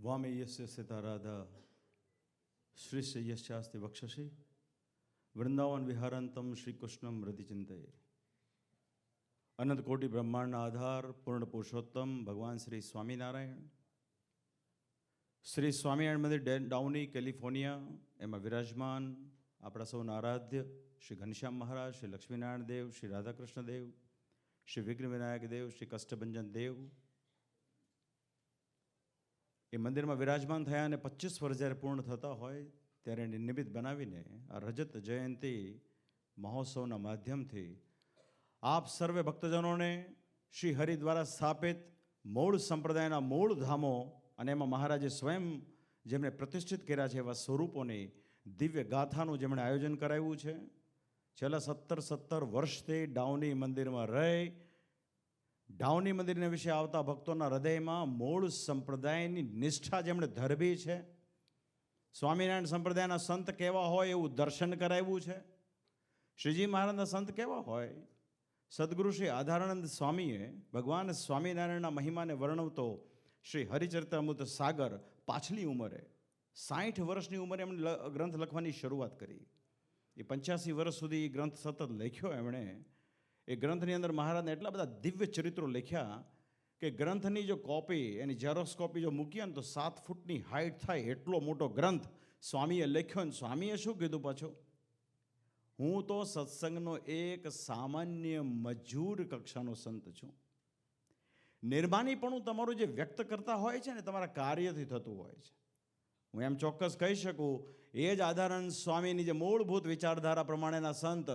वामे यस्य सिताराधा श्रीश्च यश्चास्ति वक्षसि वृंदावन विहारंतम श्री कृष्णम हृदि चिंतये। अनंत कोटि ब्रह्मांड आधार पूर्ण पुरुषोत्तम भगवान श्री स्वामीनारायण श्री स्वामीनारायण मंदिर डाउनी कैलिफोर्निया एम विराजमान अपना सौ आराध्य श्री घनश्याम महाराज, श्री लक्ष्मीनारायण देव, श्री राधाकृष्ण देव, श्री विघ्न विनायक देव, श्री कष्टभंजन देव એ મંદિરમાં વિરાજમાન થયા અને 25 વર્ષ જ્યારે પૂર્ણ થતા હોય ત્યારે એને નિમિત્ત બનાવીને આ રજત જયંતિ મહોત્સવના માધ્યમથી આપ સર્વે ભક્તજનોને શ્રી હરિ દ્વારા સ્થાપિત મૂળ સંપ્રદાયના મૂળ ધામો અને એમાં મહારાજે સ્વયં જેમણે પ્રતિષ્ઠિત કર્યા છે એવા સ્વરૂપોની દિવ્ય ગાથાનું જેમણે આયોજન કરાવ્યું છે. છેલ્લા 17 વર્ષથી ડાઉની મંદિરમાં રહી ડાઉની મંદિરના વિશે આવતા ભક્તોના હૃદયમાં મૂળ સંપ્રદાયની નિષ્ઠા જેમણે ધરવી છે, સ્વામિનારાયણ સંપ્રદાયના સંત કેવા હોય એવું દર્શન કરાવ્યું છે. શ્રીજી મહારાજના સંત કેવા હોય, સદગુરુ શ્રી આધારાનંદ સ્વામીએ ભગવાન સ્વામિનારાયણના મહિમાને વર્ણવતો શ્રી હરિચરિતામૃત સાગર પાછલી ઉંમરે 60 વર્ષની ઉંમરે એમણે ગ્રંથ લખવાની શરૂઆત કરી. એ 85 વર્ષ સુધી એ ગ્રંથ સતત લખ્યો એમણે. એ ગ્રંથની અંદર મહારાજને એટલા બધા દિવ્ય ચરિત્રો લખ્યા કે ગ્રંથની જો કોપી એની ઝેરોક્સ કોપી જો મૂકીએ ને તો 7 ફૂટની હાઇટ થાય એટલો મોટો ગ્રંથ સ્વામીએ લખ્યો. ને સ્વામીએ શું કીધું પાછું, હું તો સત્સંગનો એક સામાન્ય મજૂર કક્ષાનો સંત છું. નિર્માનીપણું તમારું જે વ્યક્ત કરતા હોય છે ને તમારા કાર્યથી થતું હોય છે. હું એમ ચોક્કસ કહી શકું, એ જ આધારાનંદ સ્વામીની જે મૂળભૂત વિચારધારા પ્રમાણેના સંત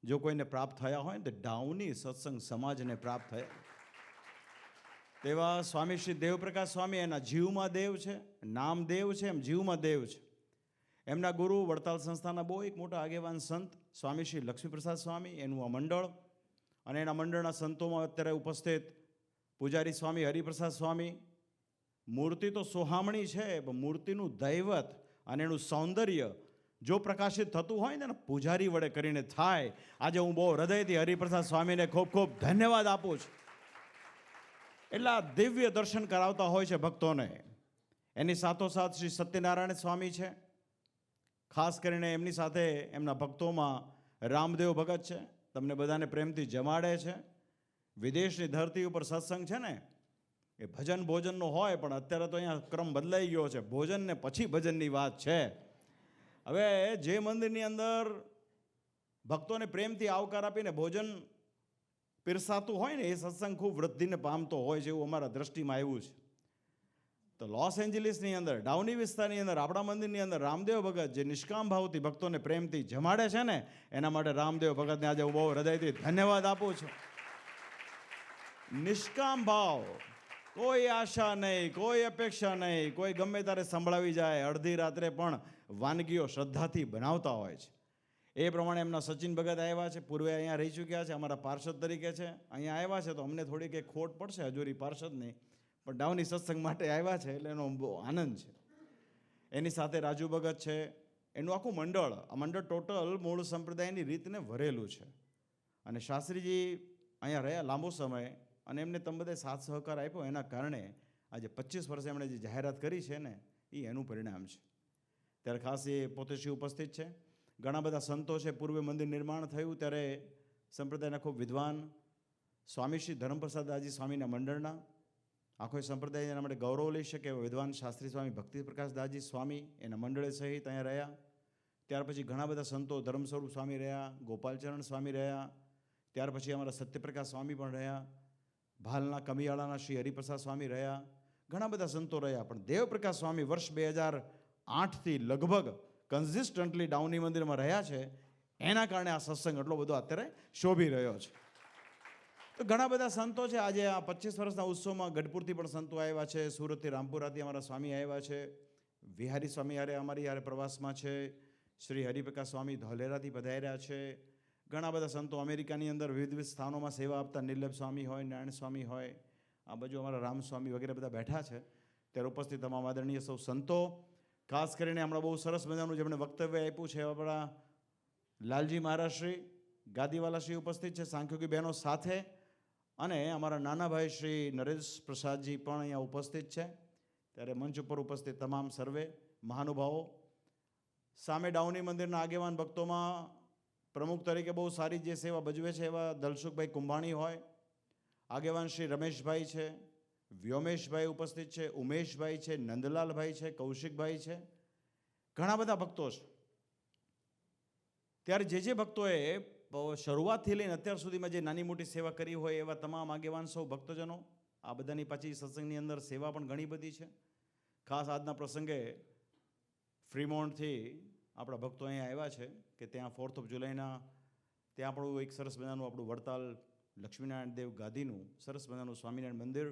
જો કોઈને પ્રાપ્ત થયા હોય ને તો ડાઉની સત્સંગ સમાજને પ્રાપ્ત થયા. તેવા સ્વામી શ્રી દેવપ્રકાશ સ્વામી એના જીવમાં દેવ છે, નામ દેવ છે, એમ જીવમાં દેવ છે. એમના ગુરુ વડતાલ સંસ્થાના બહુ એક મોટા આગેવાન સંત સ્વામી શ્રી લક્ષ્મીપ્રસાદ સ્વામી, એનું આ મંડળ અને એના મંડળના સંતોમાં અત્યારે ઉપસ્થિત પૂજારી સ્વામી હરિપ્રસાદ સ્વામી. મૂર્તિ તો સોહામણી છે, પણ મૂર્તિનું દૈવત અને એનું સૌંદર્ય જો પ્રકાશિત થતું હોય ને પૂજારી વડે કરીને થાય. આજે હું બહુ હૃદયથી હરિપ્રસાદ સ્વામીને ખૂબ ખૂબ ધન્યવાદ આપું છું. એટલા દિવ્ય દર્શન કરાવતા હોય છે ભક્તોને. એની સાથોસાથ શ્રી સત્યનારાયણ સ્વામી છે. ખાસ કરીને એમની સાથે એમના ભક્તોમાં રામદેવ ભગત છે, તમને બધાને પ્રેમથી જમાડે છે. વિદેશની ધરતી ઉપર સત્સંગ છે ને એ ભજન ભોજનનો હોય, પણ અત્યારે તો અહીંયા ક્રમ બદલાઈ ગયો છે. ભોજન ને પછી ભજનની વાત છે. હવે જે મંદિરની અંદર ભક્તોને પ્રેમથી આવકાર આપીને ભોજન પીરસાતું હોય ને એ સત્સંગ ખૂબ વૃદ્ધિને પામતો હોય છે એવું અમારા દ્રષ્ટિમાં આવ્યું છે. તો લોસ એન્જલિસની અંદર ડાઉની વિસ્તારની અંદર આપણા મંદિરની અંદર રામદેવ ભગત જે નિષ્કામ ભાવથી ભક્તોને પ્રેમથી જમાડે છે ને એના માટે રામદેવ ભગતને આજે હું બહુ હૃદયથી ધન્યવાદ આપું છું. નિષ્કામ ભાવ, કોઈ આશા નહીં, કોઈ અપેક્ષા નહીં, કોઈ ગમે ત્યારે સંભળાવી જાય, અડધી રાત્રે પણ વાનગીઓ શ્રદ્ધાથી બનાવતા હોય છે. એ પ્રમાણે એમના સચિન ભગત આવ્યા છે, પૂર્વે અહીંયા રહી ચૂક્યા છે, અમારા પાર્ષદ તરીકે છે. અહીંયા આવ્યા છે તો અમને થોડીક એક ખોટ પડશે હજુરી પાર્ષદની, પણ ડાઉની સત્સંગ માટે આવ્યા છે એટલે એનો બહુ આનંદ છે. એની સાથે રાજુ ભગત છે, એનું આખું મંડળ. આ મંડળ ટોટલ મૂળ સંપ્રદાયની રીતને ભરેલું છે. અને શાસ્ત્રીજી અહીંયા રહ્યા લાંબો સમય અને એમને તમે બધે સાથ સહકાર આપ્યો એના કારણે આજે 25 વર્ષે એમણે જે જાહેરાત કરી છે ને એ એનું પરિણામ છે. ત્યારે ખાસ એ પોતે શ્રી ઉપસ્થિત છે. ઘણા બધા સંતો છે. પૂર્વે મંદિર નિર્માણ થયું ત્યારે સંપ્રદાયના ખૂબ વિદ્વાન સ્વામી શ્રી ધર્મપ્રસાદ દાસજી સ્વામીના મંડળના આખો સંપ્રદાય એના માટે ગૌરવ લઈ શકે એવા વિદ્વાન શાસ્ત્રી સ્વામી ભક્તિ પ્રકાશ દાસજી સ્વામી એના મંડળે સહિત અહીંયા રહ્યા. ત્યાર પછી ઘણા બધા સંતો ધર્મ સ્વરૂપ સ્વામી રહ્યા, ગોપાલચરણ સ્વામી રહ્યા, ત્યાર પછી અમારા સત્યપ્રકાશ સ્વામી પણ રહ્યા, ભાલના કમિયાળાના શ્રી હરિપ્રસાદ સ્વામી રહ્યા, ઘણા બધા સંતો રહ્યા. પણ દેવપ્રકાશ સ્વામી વર્ષ 2008થી લગભગ કન્સિસ્ટન્ટલી ડાઉની મંદિરમાં રહ્યા છે. એના કારણે આ સત્સંગ એટલો બધો અત્યારે શોભી રહ્યો છે. તો ઘણા બધા સંતો છે. આજે આ 25 વર્ષના ઉત્સવમાં ગઢપુરથી પણ સંતો આવ્યા છે, સુરતથી રામપુરાથી અમારા સ્વામી આવ્યા છે, વિહારી સ્વામી યારે અમારી યારે પ્રવાસમાં છે, શ્રી હરિપ્રકાશ સ્વામી ધોલેરાથી પધાર્યા છે. ઘણા બધા સંતો અમેરિકાની અંદર વિવિધ સ્થાનોમાં સેવા આપતા નિર્લભ સ્વામી હોય, નારાયણ સ્વામી હોય, આ બાજુ અમારા રામસ્વામી વગેરે બધા બેઠા છે. ત્યારે ઉપસ્થિત તમામ આદરણીય સૌ સંતો, ખાસ કરીને હમણાં બહુ સરસ મજાનું જેમણે વક્તવ્ય આપ્યું છે આપણા લાલજી મહારાજ શ્રી ગાદીવાલા શ્રી ઉપસ્થિત છે, સાંખ્યોગી બહેનો સાથે, અને અમારા નાના ભાઈ શ્રી નરેશ પ્રસાદજી પણ અહીંયા ઉપસ્થિત છે. ત્યારે મંચ ઉપર ઉપસ્થિત તમામ સર્વે મહાનુભાવો, સામે ડાઉની મંદિરના આગેવાન ભક્તોમાં પ્રમુખ તરીકે બહુ સારી જે સેવા ભજવે છે એવા દલસુખભાઈ કુંભાણી હોય, આગેવાન શ્રી રમેશભાઈ છે, વ્યોમેશભાઈ ઉપસ્થિત છે, ઉમેશભાઈ છે, નંદલાલભાઈ છે, કૌશિકભાઈ છે, ઘણા બધા ભક્તો છે. ત્યારે જે ભક્તોએ શરૂઆતથી લઈને અત્યાર સુધીમાં જે નાની મોટી સેવા કરી હોય એવા તમામ આગેવાન સૌ ભક્તજનો, આ બધાની પાછી સત્સંગની અંદર સેવા પણ ઘણી બધી છે. ખાસ આજના પ્રસંગે ફ્રીમોન્ટથી આપણા ભક્તો અહીંયા આવ્યા છે કે ત્યાં 4th of Julyના ત્યાં આપણું એક સરસ મજાનું આપણું વડતાલ લક્ષ્મીનારાયણ દેવ ગાદીનું સરસ મજાનું સ્વામિનારાયણ મંદિર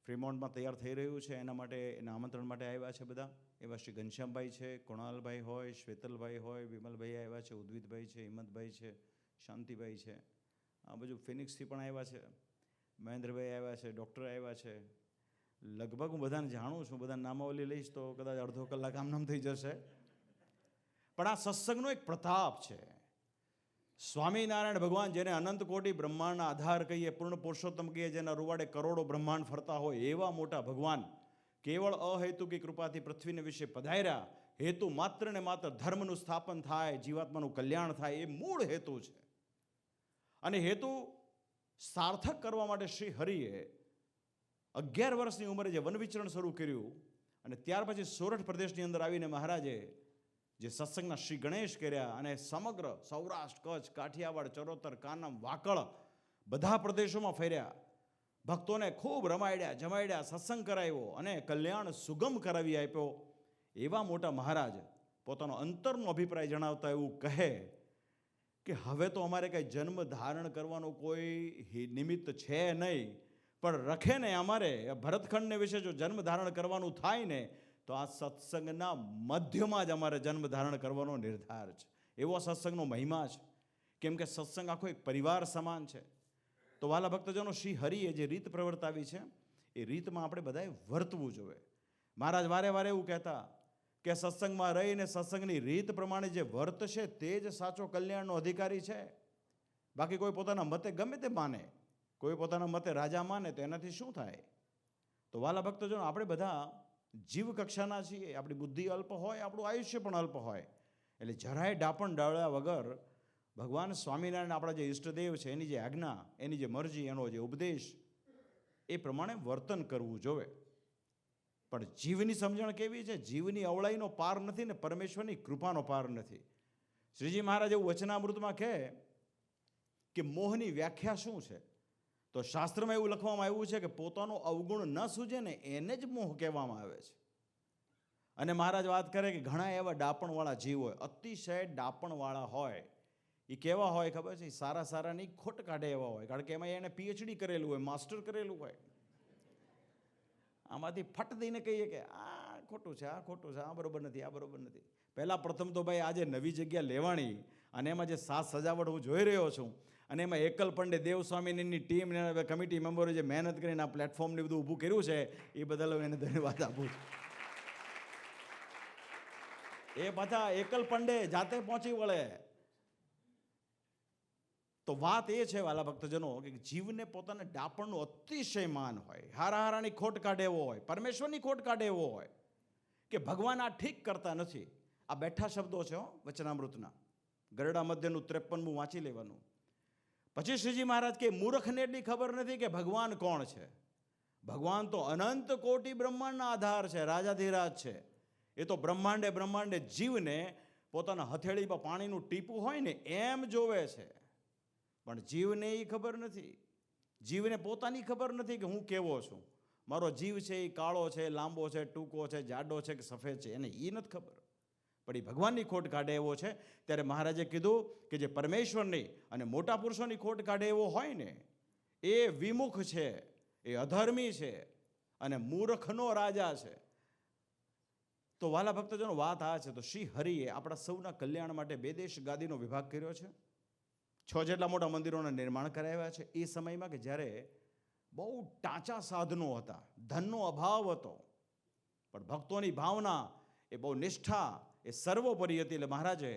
ફ્રીમોન્ટમાં તૈયાર થઈ રહ્યું છે. એના માટે એના આમંત્રણ માટે આવ્યા છે બધા. એવા શ્રી ઘનશ્યામભાઈ છે, કુણાલભાઈ હોય, શ્વેતલભાઈ હોય, વિમલભાઈ આવ્યા છે, ઉદ્વિતભાઈ છે, હિંમતભાઈ છે, શાંતિભાઈ છે, આ બધું ફિનિક્સથી પણ આવ્યા છે, મહેન્દ્રભાઈ આવ્યા છે, ડૉક્ટર આવ્યા છે. લગભગ હું બધાને જાણું છું, બધાને નામાવલી લઈશ તો કદાચ અડધો કલાક આમ થઈ જશે. પણ આ સત્સંગનો એક પ્રતાપ છે. સ્વામિનારાયણ ભગવાન જેને અનંત કોટી બ્રહ્માંડના આધાર કહીએ, પૂર્ણ પુરુષોત્તમ કહીએ, જેના રૂવાડે કરોડો બ્રહ્માંડ ફરતા હોય એવા મોટા ભગવાન કેવળ અહેતુકી કૃપાથી પૃથ્વીને વિશે પધાર્યા. હેતુ માત્ર ને માત્ર ધર્મનું સ્થાપન થાય, જીવાત્માનું કલ્યાણ થાય, એ મૂળ હેતુ છે. અને હેતુ સાર્થક કરવા માટે શ્રી હરિએ 11 વર્ષની ઉંમરે જે વનવિચરણ શરૂ કર્યું અને ત્યાર પછી સોરઠ પ્રદેશની અંદર આવીને મહારાજે જે સત્સંગના શ્રી ગણેશ કર્યા અને સમગ્ર સૌરાષ્ટ્ર, કચ્છ, કાઠિયાવાડ, ચરોતર, કાનમ, વાકળ બધા પ્રદેશોમાં ફર્યા. ભક્તોને ખૂબ રમાડ્યા, જમાડ્યા, સત્સંગ કરાવ્યો અને કલ્યાણ સુગમ કરાવી આપ્યો. એવા મોટા મહારાજ પોતાનો અંતરનો અભિપ્રાય જણાવતા એવું કહે કે હવે તો અમારે કંઈ જન્મ ધારણ કરવાનું કોઈ નિમિત્ત છે નહીં, પણ રખે ને અમારે ભરતખંડને વિશે જો જન્મ ધારણ કરવાનું થાય ને તો આ સત્સંગના મધ્યમાં જ અમારે જન્મ ધારણ કરવાનો નિર્ધાર છે. એવો સત્સંગનો મહિમા છે. કેમ કે સત્સંગ આખો એક પરિવાર સમાન છે. તો વાલા ભક્તજનો, શ્રી હરિએ જે રીત પ્રવર્તાવી છે એ રીતમાં આપણે બધાએ વર્તવું જોઈએ. મહારાજ વારે વારે એવું કહેતા કે સત્સંગમાં રહીને સત્સંગની રીત પ્રમાણે જે વર્ત છે તે જ સાચો કલ્યાણનો અધિકારી છે. બાકી કોઈ પોતાના મતે ગમે તે માને, કોઈ પોતાના મતે રાજા માને તો એનાથી શું થાય? તો વાલા ભક્તજનો, આપણે બધા જીવ કક્ષાના છીએ. આપણી બુદ્ધિ અલ્પ હોય, આપણું આયુષ્ય પણ અલ્પ હોય. એટલે જરાય ડાપણ ડાળ્યા વગર ભગવાન સ્વામિનારાયણ આપણા જે ઈષ્ટદેવ છે એની જે આજ્ઞા, એની જે મરજી, એનો જે ઉપદેશ, એ પ્રમાણે વર્તન કરવું જોઈએ. પણ જીવની સમજણ કેવી છે? જીવની અવળાઈનો પાર નથી ને પરમેશ્વરની કૃપાનો પાર નથી. શ્રીજી મહારાજ એવું વચનામૃતમાં કહે કે મોહની વ્યાખ્યા શું છે? તો શાસ્ત્રમાં એવું લખવામાં આવ્યું છે કે પોતાનો અવગુણ ન સૂજે ને એને જ મોહ કહેવામાં આવે છે. અને મહારાજ વાત કરે કે ઘણા એવા ડાપણવાળા જીવ હોય, અતિશય ડાપણવાળા હોય. એ કેવા હોય ખબર છે? સારા નહીં, ખોટ કાઢે એવા હોય. કારણ કે એમાં એને PhD કરેલું હોય, માસ્ટર કરેલું હોય. આમાંથી ફટ દઈને કહીએ કે આ ખોટું છે, આ ખોટું છે, આ બરોબર નથી, આ બરોબર નથી. પહેલાં પ્રથમ તો ભાઈ આજે નવી જગ્યા લેવાની અને એમાં જે સાજ સજાવટ હું જોઈ રહ્યો છું અને એમાં એકલ પંડે દેવસ્વામીની ટીમ ને કમિટી મેમ્બરોએ જે મહેનત કરીને આ પ્લેટફોર્મને બધું ઊભું કર્યું છે એ બદલ એને ધન્યવાદ આપું છું. એ પાછા એકલ પંડે જાતે પહોંચી વળે. તો વાત એ છે વાલા ભક્તજનો કે જીવને પોતાને ડાપણનું અતિશય માન હોય, હારાની ખોટ કાઢે એવો હોય, પરમેશ્વરની ખોટ કાઢે એવો હોય કે ભગવાન આ ઠીક કરતા નથી. આ બેઠા શબ્દો છે વચનામૃતના. ગરડા મધ્યનું 53મું વાંચી લેવાનું. પછી શ્રીજી મહારાજ કે મૂર્ખને એટલી ખબર નથી કે ભગવાન કોણ છે. ભગવાન તો અનંત કોટી બ્રહ્માંડના આધાર છે, રાજાધિરાજ છે. એ તો બ્રહ્માંડે જીવને પોતાના હથેળીમાં પાણીનું ટીપું હોય ને એમ જોવે છે. પણ જીવને એ ખબર નથી. જીવને પોતાની ખબર નથી કે હું કેવો છું. મારો જીવ છે એ કાળો છે, લાંબો છે, ટૂંકો છે, જાડો છે કે સફેદ છે, એને એ નથી ખબર. પણ એ ભગવાનની ખોટ કાઢે એવો છે. ત્યારે મહારાજે કીધું કે જે પરમેશ્વરની અને મોટા પુરુષોની ખોટ કાઢે એવો હોય ને એ વિમુખ છે, એ અધર્મી છે અને મૂર્ખનો રાજા છે. તો વાલા ભક્તજનો, વાત આ છે. તો શ્રી હરિએ આપણા સૌના કલ્યાણ માટે 2 દેશ ગાદીનો વિભાગ કર્યો છે. 6 જેટલા મોટા મંદિરોના નિર્માણ કરાવ્યા છે. એ સમયમાં કે જ્યારે બહુ ટાંચા સાધનો હતા, ધનનો અભાવ હતો, પણ ભક્તોની ભાવના એ બહુ નિષ્ઠા એ સર્વોપરી હતી. એટલે મહારાજે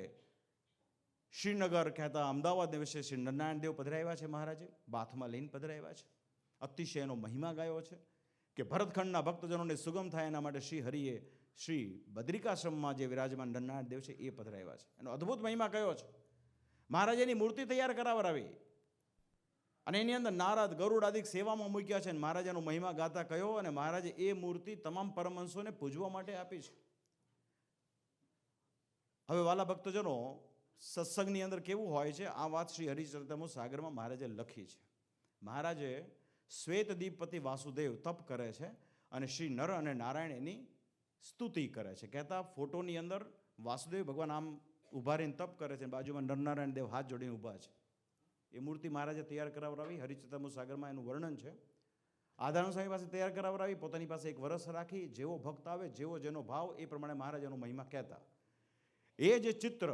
શ્રીનગર કહેતા અમદાવાદને વિશે શ્રી નારાયણ દેવ પધરાવ્યા છે. મહારાજે બાથમાં લઈને પધરાવ્યા છે. અતિશય એનો મહિમા ગાયો છે. કે ભરતખંડના ભક્તજનોને સુગમ થાય એના માટે શ્રી હરિએ શ્રી બદ્રિકાશ્રમમાં જે વિરાજમાન નરનારાયણ દેવ છે એ પધરાવ્યા છે. એનો અદ્ભુત મહિમા કયો છે? મહારાજેની મૂર્તિ તૈયાર કરાવરાવી અને એની અંદર નારદ ગરુડ આદિ સેવામાં મૂક્યા છે. અને મહારાજાનો મહિમા ગાતા કયો, અને મહારાજે એ મૂર્તિ તમામ પરમહંસોને પૂજવા માટે આપી છે. હવે વાલા ભક્તજનો, સત્સંગની અંદર કેવું હોય છે, આ વાત શ્રી હરિચરિતમૃત સાગરમાં મહારાજે લખી છે. મહારાજે શ્વેતદીપપતિ વાસુદેવ તપ કરે છે અને શ્રી નર અને નારાયણ એની સ્તુતિ કરે છે. કહેતા ફોટોની અંદર વાસુદેવ ભગવાન આમ ઊભા રહીને તપ કરે છે, બાજુમાં નરનારાયણ દેવ હાથ જોડીને ઊભા છે. એ મૂર્તિ મહારાજે તૈયાર કરાવરાવી. હરિચરિતમૃત સાગરમાં એનું વર્ણન છે. આધારણ સ્વામી પાસે તૈયાર કરાવરાવી, પોતાની પાસે 1 વર્ષ રાખી, જેવો ભક્ત આવે જેવો જેનો ભાવ એ પ્રમાણે મહારાજાનો મહિમા કહેતા. એ જે ચિત્ર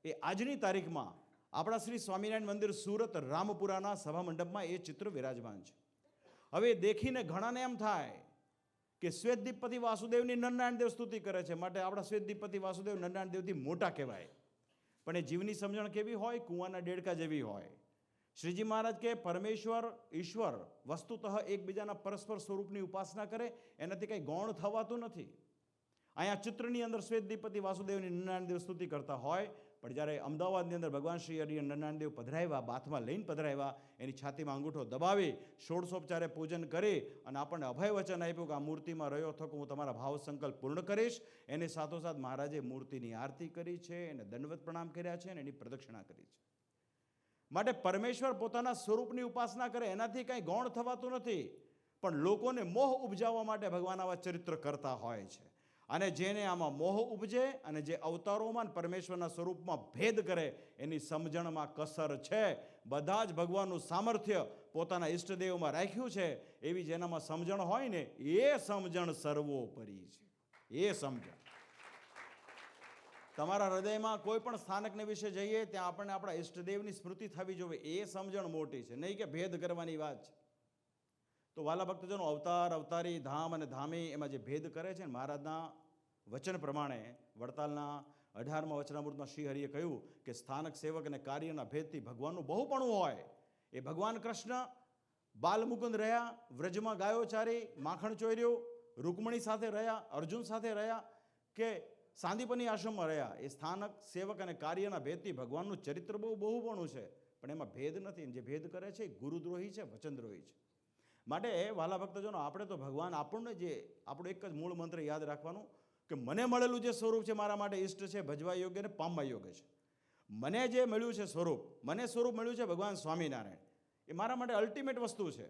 એ આજની તારીખમાં આપણા શ્રી સ્વામિનારાયણ મંદિર સુરત રામપુરાના સભા મંડપમાં એ ચિત્ર વિરાજમાન છે. હવે દેખીને ઘણાને એમ થાય કે શ્વેતદીપપતિ વાસુદેવની નરનારાયણ દેવ સ્તુતિ કરે છે, માટે આપણા શ્વેતદીપપતિ વાસુદેવ નરનારાયણ દેવથી મોટા કહેવાય. પણ એ જીવની સમજણ કેવી હોય? કુંવાના ડેડકા જેવી હોય. શ્રીજી મહારાજ કે પરમેશ્વર ઈશ્વર વસ્તુતઃ એકબીજાના પરસ્પર સ્વરૂપની ઉપાસના કરે, એનાથી કંઈ ગૌણ થવાતું નથી. અહીંયા ચિત્રની અંદર શ્વેતદીપપતિ વાસુદેવની નરનારાયણ દેવ સ્તુતિ કરતા હોય, પણ જ્યારે અમદાવાદની અંદર ભગવાન શ્રી હરિએ નરનારાયણ દેવ પધરાવ્યા, બાથમાં લઈને પધરાવ્યા, એની છાતીમાં અંગૂઠો દબાવી ષોડશોપચારે પૂજન કરી અને આપણને અભય વચન આપ્યું કે આ મૂર્તિમાં રહ્યો થકો હું તમારા ભાવ સંકલ્પ પૂર્ણ કરીશ. એની સાથોસાથ મહારાજે મૂર્તિની આરતી કરી છે, એને દંડવત પ્રણામ કર્યા છે અને એની પ્રદક્ષિણા કરી છે. માટે પરમેશ્વર પોતાના સ્વરૂપની ઉપાસના કરે, એનાથી કંઈ ગૌણ થવાતું નથી. પણ લોકોને મોહ ઉપજાવવા માટે ભગવાન આવા ચરિત્ર કરતા હોય છે. અને જેને આમાં મોહ ઉપજે અને જે અવતારોમાં પરમેશ્વરના સ્વરૂપમાં ભેદ કરે, એની સમજણમાં કસર છે. બધા જ ભગવાનનું સામર્થ્ય પોતાના ઈષ્ટદેવમાં રાખ્યું છે. એવી જેનામાં સમજણ હોય ને, એ સમજણ સર્વોપરી છે. એ સમજણ તમારા હૃદયમાં કોઈ પણ સ્થાનકને વિશે જઈએ ત્યાં આપણને આપણા ઈષ્ટદેવની સ્મૃતિ થવી જોઈએ. એ સમજણ મોટી છે, નહીં કે ભેદ કરવાની વાત છે. તો વાલા ભક્તજનો, અવતાર, અવતારી, ધામ અને ધામી એમાં જે ભેદ કરે છે ને, મહારાજના વચન પ્રમાણે વડતાલના 18મા વચનામૃતમાં શ્રી હરિએ કહ્યું કે સ્થાનક સેવક અને કાર્યના ભેદથી ભગવાનનું બહુપણું હોય. એ ભગવાન કૃષ્ણ બાલમુકુંદ રહ્યા, વ્રજમાં ગાયો ચારી, માખણ ચોર્યું, રૂકમણી સાથે રહ્યા, અર્જુન સાથે રહ્યા, કે સાંદીપની આશ્રમમાં રહ્યા. એ સ્થાનક સેવક અને કાર્યના ભેદથી ભગવાનનું ચરિત્ર બહુપણું છે. પણ એમાં ભેદ નથી. જે ભેદ કરે છે એ ગુરુદ્રોહી છે, વચનદ્રોહી છે. માટે વાલા ભક્તજનો, આપણે તો ભગવાન આપણને જે આપણું એક જ મૂળ મંત્ર યાદ રાખવાનું કે મને મળેલું જે સ્વરૂપ છે મારા માટે ઇષ્ટ છે, ભજવા યોગ્ય ને પામવા યોગ્ય છે. મને જે મળ્યું છે સ્વરૂપ, મને સ્વરૂપ મળ્યું છે ભગવાન સ્વામિનારાયણ, એ મારા માટે અલ્ટિમેટ વસ્તુ છે.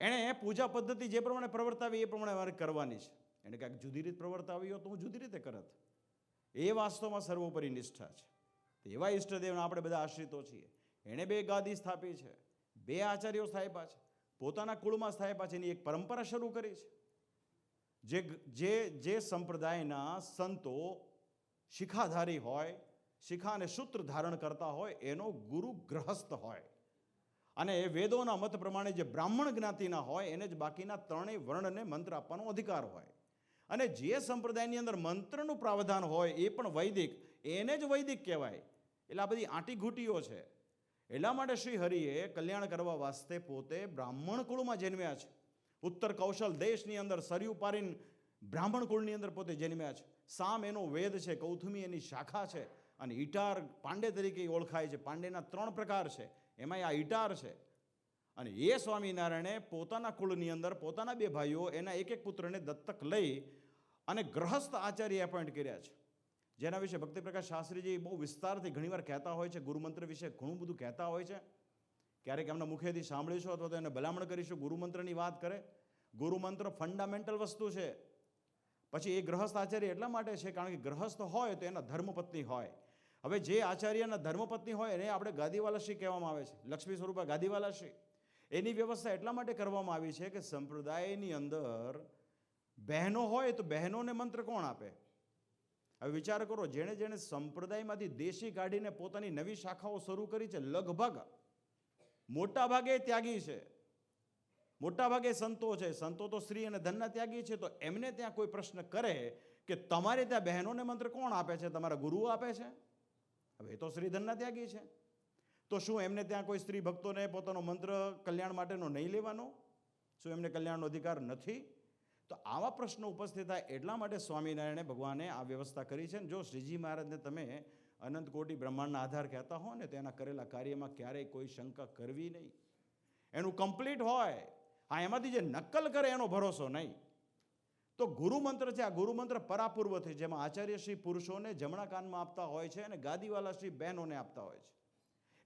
એણે પૂજા પદ્ધતિ જે પ્રમાણે પ્રવર્તાવી એ પ્રમાણે મારે કરવાની છે. એને કાંઈક જુદી રીત પ્રવર્તાવી હોય તો હું જુદી રીતે કરત. એ વાસ્તવમાં સર્વોપરી નિષ્ઠા છે. એવા ઈષ્ટદેવના આપણે બધા આશ્રિતો છીએ. એણે 2 ગાદી સ્થાપી છે, 2 આચાર્યો સ્થાપ્યા છે, પોતાના કુળમાં સ્થાપ્યા છે, એની એક પરંપરા શરૂ કરી છે. જે સંપ્રદાયના સંતો શિખાધારી હોય, શિખા અને સૂત્ર ધારણ કરતા હોય, એનો ગુરુ ગ્રહસ્થ હોય. અને એ વેદોના મત પ્રમાણે જે બ્રાહ્મણ જ્ઞાતિના હોય એને જ બાકીના 3 વર્ણને મંત્ર આપવાનો અધિકાર હોય. અને જે સંપ્રદાયની અંદર મંત્રનું પ્રાવધાન હોય એ પણ વૈદિક, એને જ વૈદિક કહેવાય. એટલે આ બધી આંટીઘૂંટીઓ છે. એટલા માટે શ્રી હરિએ કલ્યાણ કરવા વાસ્તે પોતે બ્રાહ્મણ કુળમાં જન્મ્યા છે. ઉત્તર કૌશલ દેશની અંદર સરયુ પારીને બ્રાહ્મણ કુળની અંદર પોતે જન્મ્યા છે. સામ એનો વેદ છે, કૌથુમી એની શાખા છે, અને ઈટાર પાંડે તરીકે ઓળખાય છે. પાંડેના 3 પ્રકાર છે, એમાં આ ઈટાર છે. અને એ સ્વામિનારાયણે પોતાના કુળની અંદર પોતાના 2 ભાઈઓ, એના એક પુત્રને દત્તક લઈ અને ગ્રહસ્થ આચાર્ય એપોઇન્ટ કર્યા છે. જેના વિશે ભક્તિપ્રકાશ શાસ્ત્રીજી બહુ વિસ્તારથી ઘણીવાર કહેતા હોય છે. ગુરુમંત્ર વિશે ઘણું બધું કહેતા હોય છે. ક્યારેક એમના મુખેથી સાંભળીશું અથવા તો એને ભલામણ કરીશું ગુરુમંત્રની વાત કરે. ગુરુમંત્ર ફંડામેન્ટલ વસ્તુ છે. પછી એ ગ્રહસ્થ આચાર્ય એટલા માટે છે કારણ કે ગ્રહસ્થ હોય તો એના ધર્મપત્ની હોય. હવે જે આચાર્યના ધર્મપત્ની હોય એને આપણે ગાદીવાલાશ્રી કહેવામાં આવે છે, લક્ષ્મી સ્વરૂપા ગાદીવાલાશ્રી. એની વ્યવસ્થા એટલા માટે કરવામાં આવી છે કે સંપ્રદાયની અંદર બહેનો હોય તો બહેનોને મંત્ર કોણ આપે? હવે વિચાર કરો, જેણે જેણે સંપ્રદાયમાંથી દેશી કાઢીને પોતાની નવી શાખાઓ શરૂ કરી છે, લગભગ મોટા ભાગે ત્યાગી છે, મોટા ભાગે સંતો છે. સંતો તો સ્ત્રી અને ધનના ત્યાગી છે. તો એમને ત્યાં કોઈ પ્રશ્ન કરે કે તમારે ત્યાં બહેનોને મંત્ર કોણ આપે છે? તમારા ગુરુઓ આપે છે? હવે એ તો સ્ત્રી ધનના ત્યાગી છે. તો શું એમને ત્યાં કોઈ સ્ત્રી ભક્તોને પોતાનો મંત્ર કલ્યાણ માટેનો નહીં લેવાનો? શું એમને કલ્યાણનો અધિકાર નથી? તો આવા પ્રશ્નો ઉપસ્થિત થાય એટલા માટે સ્વામિનારાયણે ભગવાને આ વ્યવસ્થા કરી છે. જો શ્રીજી મહારાજને તમે અનંત કોટી બ્રહ્માંડના આધાર કહેતા હો ને, તેના કરેલા કાર્યમાં ક્યારેય કોઈ શંકા કરવી નહીં. એનું કમ્પ્લીટ હોય. હા, એમાંથી જે નકલ કરે એનો ભરોસો નહીં. તો ગુરુમંત્ર છે, આ ગુરુમંત્ર પરાપૂર્વથી, જેમાં આચાર્ય શ્રી પુરુષોને જમણા કાનમાં આપતા હોય છે અને ગાદીવાલા શ્રી બહેનોને આપતા હોય છે.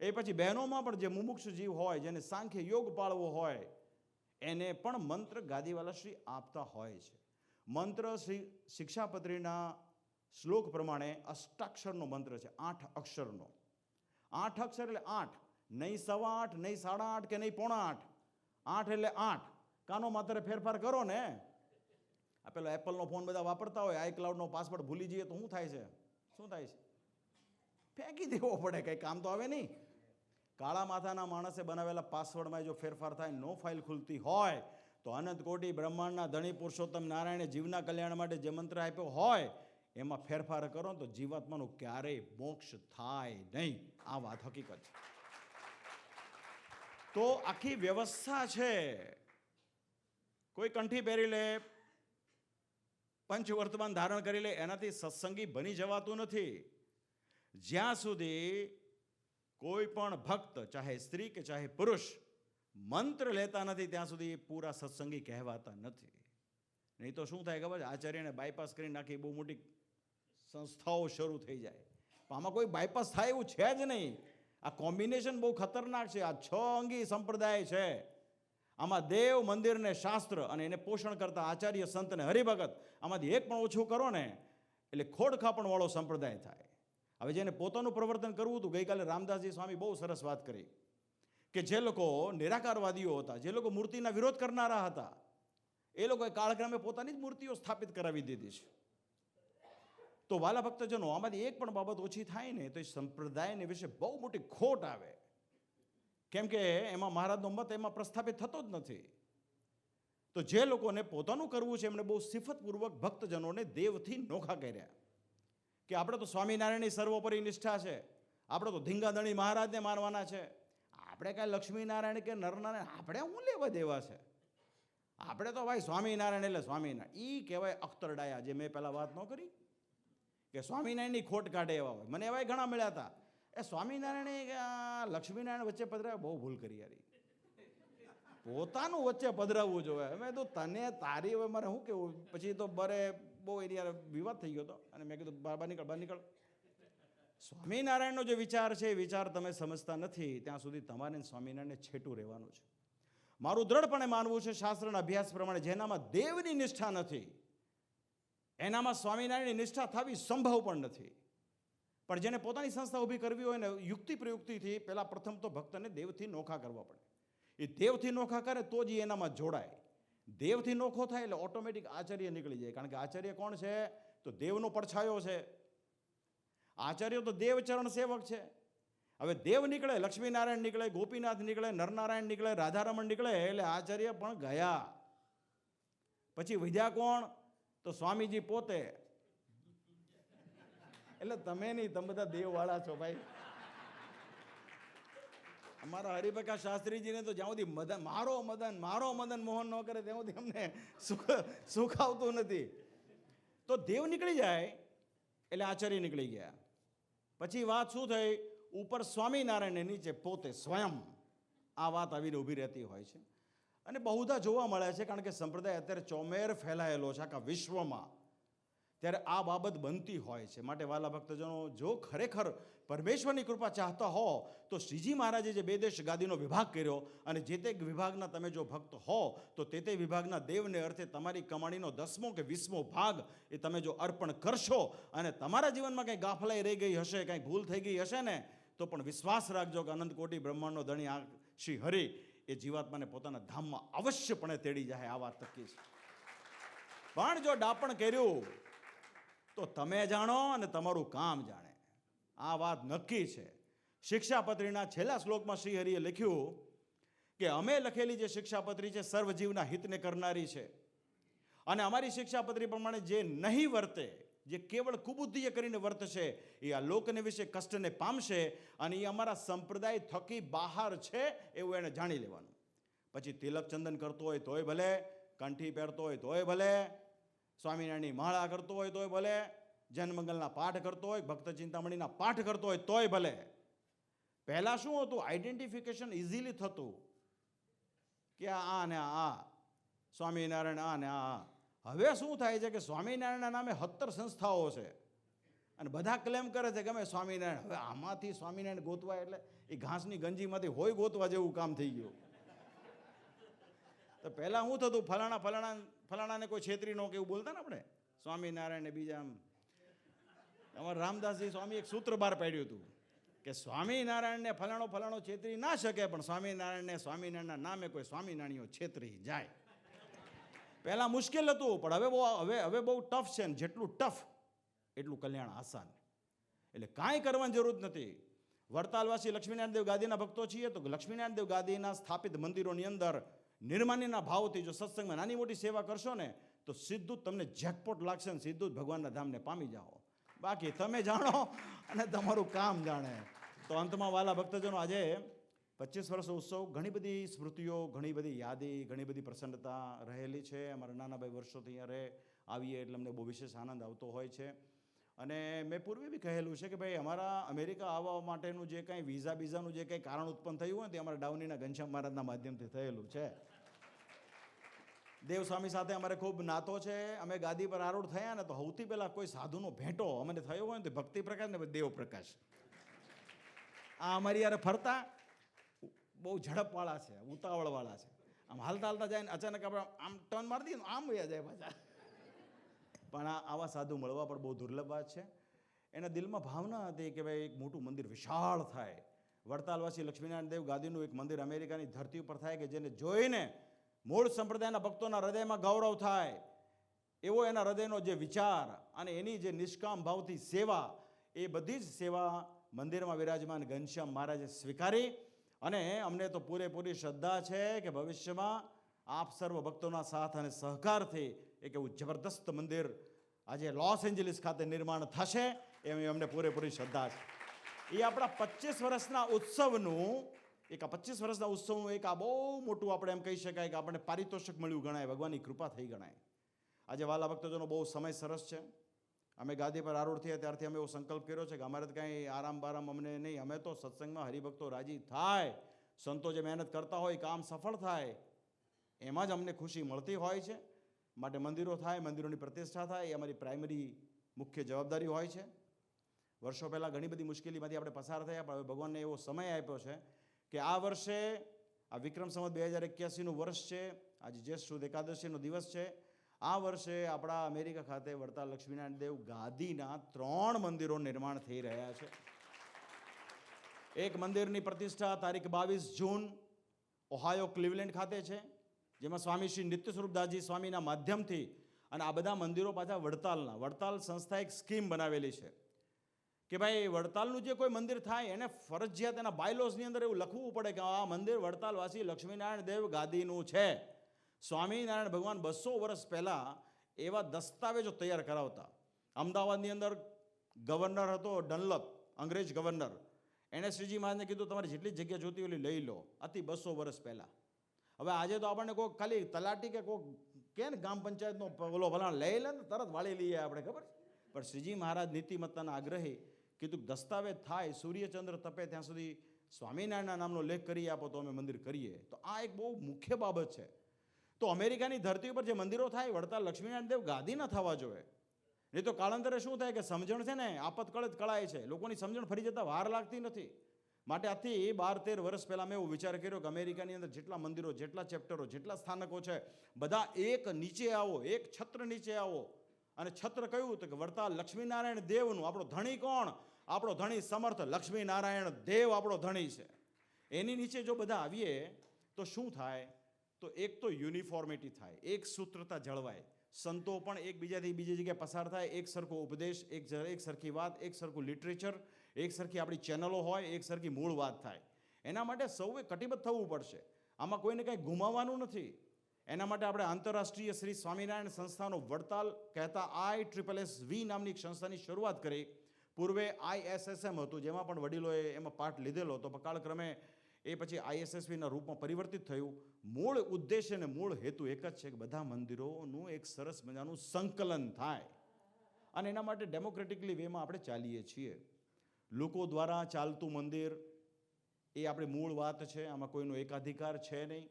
એ પછી બહેનોમાં પણ જે મુમુક્ષ જીવ હોય, જેને સાંખ્ય યોગ પાળવો હોય, એને પણ મંત્ર ગાદીવાલા શ્રી આપતા હોય છે. મંત્ર શ્રી શિક્ષાપત્રીના શ્લોક પ્રમાણે અષ્ટાક્ષરનો મંત્ર છે, 8 અક્ષરનો. 8 અક્ષર એટલે 8, નહીં 8.25, નહીં 8.5 કે નહીં 8.25. 8 એટલે 8. કાનો માત્ર ફેરફાર કરો ને. આ પેલો એપલનો ફોન બધા વાપરતા હોય, આઈક્લાઉડનો પાસવર્ડ ભૂલી જઈએ તો શું થાય છે? શું થાય છે? ફેંકી દેવો પડે, કંઈ કામ તો આવે નહીં. કાળા માથાના માણસે બનાવેલા પાસવર્ડમાં જો ફેરફાર થાય, નો ફાઇલ ખુલતી હોય, તો અનંત કોટી બ્રહ્માંડના ધણી પુરુષોત્તમ નારાયણે જીવના કલ્યાણ માટે જે મંત્ર આપ્યો હોય એમાં ફેરફાર કરો તો જીવાત્માનું ક્યારેય મોક્ષ થાય નહીં. આ વાત હકીકત છે. તો આખી વ્યવસ્થા છે. કોઈ કંઠી પહેરી લે, પંચવર્તમાન ધારણ કરી લે, એનાથી સત્સંગી બની જવાતું નથી. જ્યાં સુધી કોઈ પણ ભક્ત, ચાહે સ્ત્રી કે ચાહે પુરુષ, મંત્ર લેતા નથી ત્યાં સુધી પૂરા સત્સંગી કહેવાતા નથી. નહીં તો શું થાય ખબર છે? આચાર્યને બાયપાસ કરી નાખી, બહુ મોટી સંસ્થાઓ શરૂ થઈ જાય. પણ આમાં કોઈ બાયપાસ થાય એવું છે જ નહીં. આ કોમ્બિનેશન બહુ ખતરનાક છે. આ 6 અંગી સંપ્રદાય છે. આમાં દેવ, મંદિર ને શાસ્ત્ર અને એને પોષણ કરતા આચાર્ય, સંત ને હરિભગત, આમાંથી એક પણ ઓછું કરો ને એટલે ખોડખાપણ વાળો સંપ્રદાય થાય. હવે જેને પોતાનું પ્રવર્તન કરવું હતું, ગઈકાલે રામદાસજી સ્વામી બહુ સરસ વાત કરી કે જે લોકો નિરાકારવાદીઓ હતા, જે લોકો મૂર્તિના વિરોધ કરનારા હતા, એ લોકોએ કાળક્રમે પોતાની જ મૂર્તિઓ સ્થાપિત કરાવી દીધી છે. તો વાલા ભક્તજનો, આમાંથી એક પણ બાબત ઓછી થાય ને તો એ સંપ્રદાયને વિશે બહુ મોટી ખોટ આવે. કેમ કે એમાં મહારાજનો મત એમાં પ્રસ્થાપિત થતો જ નથી. તો જે લોકોને પોતાનું કરવું છે એમણે બહુ સિફતપૂર્વક ભક્તજનોને દેવથી નોખા કર્યા કે આપણે તો સ્વામિનારાયણની સર્વોપરી નિષ્ઠા છે, આપણે તો ધીંગાધણી મહારાજને માનવાના છે, આપણે કાંઈ લક્ષ્મીનારાયણ કે નરનારાયણ આપણે શું લેવા દેવા છે? આપણે તો ભાઈ સ્વામિનારાયણ એટલે સ્વામિનારાયણ. એ કહેવાય અખ્તરડાયા, જે મેં પહેલાં વાત ન કરી કે સ્વામિનારાયણની ખોટ કાઢે એવા હોય. મને એવાય ઘણા મળ્યા હતા, એ સ્વામિનારાયણ લક્ષ્મીનારાયણ વચ્ચે પધરાવે, બહુ ભૂલ કરી યારી. પોતાનું વચ્ચે પધરાવવું જોઈએ. મેં તો તને તારી હવે મારે શું કેવું? પછી તો બરે બહુ એની યાર વિવાદ થઈ ગયો હતો અને મેં કીધું બહાર નીકળ. સ્વામિનારાયણનો જે વિચાર છે એ વિચાર તમે સમજતા નથી ત્યાં સુધી તમારે સ્વામિનારાયણને છેટું રહેવાનું છે. મારું દ્રઢપણે માનવું છે, શાસ્ત્રના અભ્યાસ પ્રમાણે, જેનામાં દેવની નિષ્ઠા નથી એનામાં સ્વામિનારાયણની નિષ્ઠા થવી સંભવ પણ નથી. પણ જેને પોતાની સંસ્થા ઊભી કરવી હોય ને, યુક્તિ પ્રયુક્તિથી પહેલાં પ્રથમ તો ભક્તને દેવથી નોખા કરવા પડે. એ દેવથી નોખા કરે તો જ એનામાં જોડાય. દેવથી નોખો થાય એટલે ઓટોમેટિક આચાર્ય નીકળી જાય. કારણ કે આચાર્ય કોણ છે? તો દેવનો પડછાયો છે. આચાર્ય તો દેવચરણ સેવક છે. હવે દેવ નીકળે, લક્ષ્મીનારાયણ નીકળે, ગોપીનાથ નીકળે, નરનારાયણ નીકળે, રાધારમણ નીકળે એટલે આચાર્ય પણ ગયા. પછી વિદ્યા કોણ? તો સ્વામીજી પોતે. એટલે તમે નહીં, તમે બધા દેવવાળા છો ભાઈ. અમારા હરિપ્રકાશ શાસ્ત્રીજીને તો જ્યાં સુધી મારો મદન મોહન ન કરે ત્યાં સુધી અમને સુખ આવતું નથી. તો દેવ નીકળી જાય એટલે આચાર્ય નીકળી ગયા. પછી વાત શું થઈ? ઉપર સ્વામિનારાયણ, નીચે પોતે સ્વયં. આ વાત આવીને ઊભી રહેતી હોય છે અને બહુધા જોવા મળે છે. કારણ કે સંપ્રદાય અત્યારે ચોમેર ફેલાયેલો છે આખા વિશ્વમાં, ત્યારે આ બાબત બનતી હોય છે. માટે વાલા ભક્તજનો, જો ખરેખર પરમેશ્વરની કૃપા ચાહતા હો તો શ્રીજી મહારાજે જે 2 દેશ ગાદીનો વિભાગ કર્યો અને જે તે વિભાગના તમે જો ભક્ત હો તો તે વિભાગના દેવને અર્થે તમારી કમાણીનો 10મો કે 20મો ભાગ એ તમે જો અર્પણ કરશો અને તમારા જીવનમાં કંઈ ગાફલાઈ રહી ગઈ હશે, કંઈ ભૂલ થઈ ગઈ હશે ને, તો પણ વિશ્વાસ રાખજો કે અનંત કોટી બ્રહ્માંડનો ધણી આ શ્રી હરિ એ જીવાત્માને પોતાના ધામમાં અવશ્યપણે તેડી જાય. આ વાત નક્કી છે. પણ જો ડાપણ કર્યું તો તમે જાણો અને તમારું કામ જાણે. આ વાત નક્કી છે. શિક્ષાપત્રીના છેલ્લા શ્લોકમાં શ્રી હરિએ લખ્યું કે અમે લખેલી જે શિક્ષાપત્રી છે સર્વજીવના હિતને કરનારી છે અને અમારી શિક્ષાપત્રી પ્રમાણે જે નહીં વર્તે, જે કેવળ કુબુદ્ધિએ કરીને વર્તશે એ આ લોકને વિશે કષ્ટને પામશે અને એ અમારા સંપ્રદાય થકી બહાર છે એવું એને જાણી લેવાનું. પછી તિલક ચંદન કરતો હોય તોય ભલે, કંઠી પહેરતો હોય તોય ભલે, સ્વામિનારાયણની માળા કરતો હોય તોય ભલે, જન્મંગલના પાઠ કરતો હોય, ભક્ત ચિંતામણીના પાઠ કરતો હોય તોય ભલે. પહેલાં શું હતું, આઈડેન્ટિફિકેશન ઇઝીલી થતું કે આ ને આ સ્વામિનારાયણ, આ ને આ. હવે શું થાય છે કે સ્વામિનારાયણના નામે 17 સંસ્થાઓ છે અને બધા ક્લેમ કરે છે કે અમે સ્વામિનારાયણ. હવે આમાંથી સ્વામિનારાયણ ગોતવા એટલે એ ઘાસની ગંજીમાંથી હોય ગોતવા જેવું કામ થઈ ગયું. તો પહેલાં શું થતું, ફલાણાને કોઈ છેતરી નો કે એવું બોલતા ને આપણે, સ્વામિનારાયણ ને બીજા. આમ અમારા રામદાસજી સ્વામી એક સૂત્ર બહાર પાડ્યું હતું કે સ્વામિનારાયણને ફલાણો છેતરી ના શકે, પણ સ્વામિનારાયણના નામે કોઈ સ્વામિનારાયણો છેતરી જાય. પહેલાં મુશ્કેલ હતું, પણ હવે બહુ ટફ છે ને જેટલું ટફ એટલું કલ્યાણ આસાન. એટલે કાંઈ કરવાની જરૂર નથી. વડતાલવાસી લક્ષ્મીનારાયણ દેવ ગાદીના ભક્તો છીએ તો લક્ષ્મીનારાયણ દેવ ગાદીના સ્થાપિત મંદિરોની અંદર નિર્માનીના ભાવથી જો સત્સંગમાં નાની મોટી સેવા કરશો ને તો સીધું જ તમને જેકપોટ લાગશે ને સીધું જ ભગવાનના ધામને પામી જાઓ. બાકી તમે જાણો અને તમારું કામ જાણે. તો અંતમાં વાલા ભક્તજનો, આજે 25 વર્ષ ઉત્સવ, ઘણી બધી સ્મૃતિઓ, ઘણી બધી યાદી, ઘણી બધી પ્રસન્નતા રહેલી છે. અમારા નાનાભાઈ વર્ષોથી અહીંયા આવીએ એટલે અમને બહુ વિશેષ આનંદ આવતો હોય છે. અને મેં પૂર્વે બી કહેલું છે કે ભાઈ અમારા અમેરિકા આવવા માટેનું જે કાંઈ વિઝાનું જે કંઈ કારણ ઉત્પન્ન થયું હોય તે અમારા ડાઉનીના ઘનશ્યામ મહારાજના માધ્યમથી થયેલું છે. દેવસ્વામી સાથે અમારે ખૂબ નાતો છે. અમે ગાદી પર આરૂઢ થયા ને તો સૌથી પહેલાં કોઈ સાધુનો ભેટો અમને થયો હોય ને તો ભક્તિ પ્રકાશ ને દેવ પ્રકાશ. આ અમારી યારે ફરતા બહુ ઝડપવાળા છે, ઉતાવળવાળા છે. આમ હાલતા જાય ને અચાનક આપણે આમ ટર્ન મારી દઈએ ને આમ વયા જાય પાછા. પણ આવા સાધુ મળવા પણ બહુ દુર્લભ વાત છે. એના દિલમાં ભાવના હતી કે ભાઈ એક મોટું મંદિર વિશાળ થાય. વડતાલવાસી લક્ષ્મીનારાયણ દેવ ગાદીનું એક મંદિર અમેરિકાની ધરતી ઉપર થાય કે જેને જોઈને મૂળ સંપ્રદાયના ભક્તોના હૃદયમાં ગૌરવ થાય, એવો એના હૃદયનો જે વિચાર અને એની જે નિષ્કામ ભાવથી સેવા, એ બધી જ સેવા મંદિરમાં વિરાજમાન ઘનશ્યામ મહારાજે સ્વીકારી. અને અમને તો પૂરેપૂરી શ્રદ્ધા છે કે ભવિષ્યમાં આપ સર્વ ભક્તોના સાથ અને સહકારથી એક એવું જબરદસ્ત મંદિર આજે લોસ એન્જલિસ ખાતે નિર્માણ થશે એવી અમને પૂરેપૂરી શ્રદ્ધા છે. એ આપણા 25 વર્ષના ઉત્સવનું એક આ બહુ મોટું આપણે એમ કહી શકાય કે આપણને પારિતોષિક મળ્યું ગણાય, ભગવાનની કૃપા થઈ ગણાય. આજે વાલા ભક્તજનો બહુ સમય સરસ છે. અમે ગાદી પર આરૂઢ થયા ત્યારથી અમે એવો સંકલ્પ કર્યો છે કે અમારે તો કાંઈ આરામ બારામ અમને નહીં. અમે તો સત્સંગમાં હરિભક્તો રાજી થાય, સંતો જે મહેનત કરતા હોય, કામ સફળ થાય, એમાં જ અમને ખુશી મળતી હોય છે. માટે મંદિરો થાય, મંદિરોની પ્રતિષ્ઠા થાય, એ અમારી પ્રાઇમરી મુખ્ય જવાબદારી હોય છે. વર્ષો પહેલાં ઘણી બધી મુશ્કેલીમાંથી આપણે પસાર થયા, પણ હવે ભગવાનને એવો સમય આપ્યો છે કે આ વર્ષે આ વિક્રમ સંવત 2081નું વર્ષ છે. આજે જ્યેષ્ઠ સુદ એકાદશીનો દિવસ છે. આ વર્ષે આપણા અમેરિકા ખાતે વડતાલ લક્ષ્મીનારાયણ દેવ ગાદીના 3 મંદિરો નિર્માણ થઈ રહ્યા છે. એક મંદિરની પ્રતિષ્ઠા તારીખ 22 જૂન ઓહાયો ક્લિવલેન્ડ ખાતે છે, જેમાં સ્વામી શ્રી નિત્ય સ્વરૂપદાસજી સ્વામીના માધ્યમથી, અને આ બધા મંદિરો પાછા વડતાલ સંસ્થા એક સ્કીમ બનાવેલી છે કે ભાઈ વડતાલનું જે કોઈ મંદિર થાય એને ફરજિયાત એના બાયલોસની અંદર એવું લખવું પડે કે આ મંદિર વડતાલવાસી લક્ષ્મીનારાયણ દેવ ગાદીનું છે. સ્વામિનારાયણ ભગવાન 200 વર્ષ પહેલાં એવા દસ્તાવેજો તૈયાર કરાવતા. અમદાવાદની અંદર ગવર્નર હતો ડનલપ, અંગ્રેજ ગવર્નર. એણે શ્રીજી મહારાજને કીધું તમારી જેટલી જગ્યા જોતી હોય લઈ લો, અતિ 200 વર્ષ પહેલાં. હવે આજે તો આપણને કોઈ ખાલી તલાટી કે કોઈ કે ને ગામ પંચાયતનો ઓલો ભલા લઈ લે ને તરત વાળી લઈએ આપણે, ખબર. પણ શ્રીજી મહારાજ નીતિમત્તાના આગ્રહી કીધું દસ્તાવેજ થાય, સૂર્યચંદ્ર તપે ત્યાં સુધી સ્વામિનારાયણના નામનો લેખ કરી આપો તો અમે મંદિર કરીએ. તો આ એક બહુ મુખ્ય બાબત છે. તો અમેરિકાની ધરતી ઉપર જે મંદિરો થાય, વડતાલ લક્ષ્મીનારાયણ દેવ ગાદી ન થવા જોઈએ. નહીં તો કાળાંતરે શું થાય કે સમજણ છે ને આપતકળે જ કળાય છે, લોકોની સમજણ ફરી જતાં વાર લાગતી નથી. માટે આથી 12-13 વર્ષ પહેલાં મેં એવો વિચાર કર્યો કે અમેરિકાની અંદર જેટલા મંદિરો, જેટલા ચેપ્ટરો, જેટલા સ્થાનકો છે, બધા એક નીચે આવો, એક છત્ર નીચે આવો. અને છત્ર કયું તો કે વડતાલ લક્ષ્મીનારાયણ દેવનું. આપણો ધણી કોણ? આપણો ધણી સમર્થ લક્ષ્મીનારાયણ દેવ આપણો ધણી છે. એની નીચે જો બધા આવીએ તો શું થાય? તો એક તો યુનિફોર્મિટી થાય, એક સૂત્રતા જળવાય, સંતો પણ એકબીજાથી બીજી જગ્યાએ પસાર થાય, એક સરખો ઉપદેશ, એક સરખી વાત, એક સરખું લિટરેચર, એક સરખી આપણી ચેનલો હોય, એક સરખી મૂળ વાત થાય. એના માટે સૌએ કટિબદ્ધ થવું પડશે. આમાં કોઈને કંઈ ગુમાવવાનું નથી. એના માટે આપણે આંતરરાષ્ટ્રીય શ્રી સ્વામિનારાયણ સંસ્થાનો વડતાલ કહેતા ISSV નામની એક સંસ્થાની શરૂઆત કરી. પૂર્વે ISSM હતું, જેમાં પણ વડીલોએ એમાં પાઠ લીધેલો હતો. કાળક્રમે એ પછી આઈએસએસવીના રૂપમાં પરિવર્તિત થયું. મૂળ ઉદ્દેશ અને મૂળ હેતુ એક જ છે કે બધા મંદિરોનું એક સરસ મજાનું સંકલન થાય, અને એના માટે ડેમોક્રેટિકલી વેમાં આપણે ચાલીએ છીએ. લોકો દ્વારા ચાલતું મંદિર એ આપણી મૂળ વાત છે, આમાં કોઈનો એકાધિકાર છે નહીં.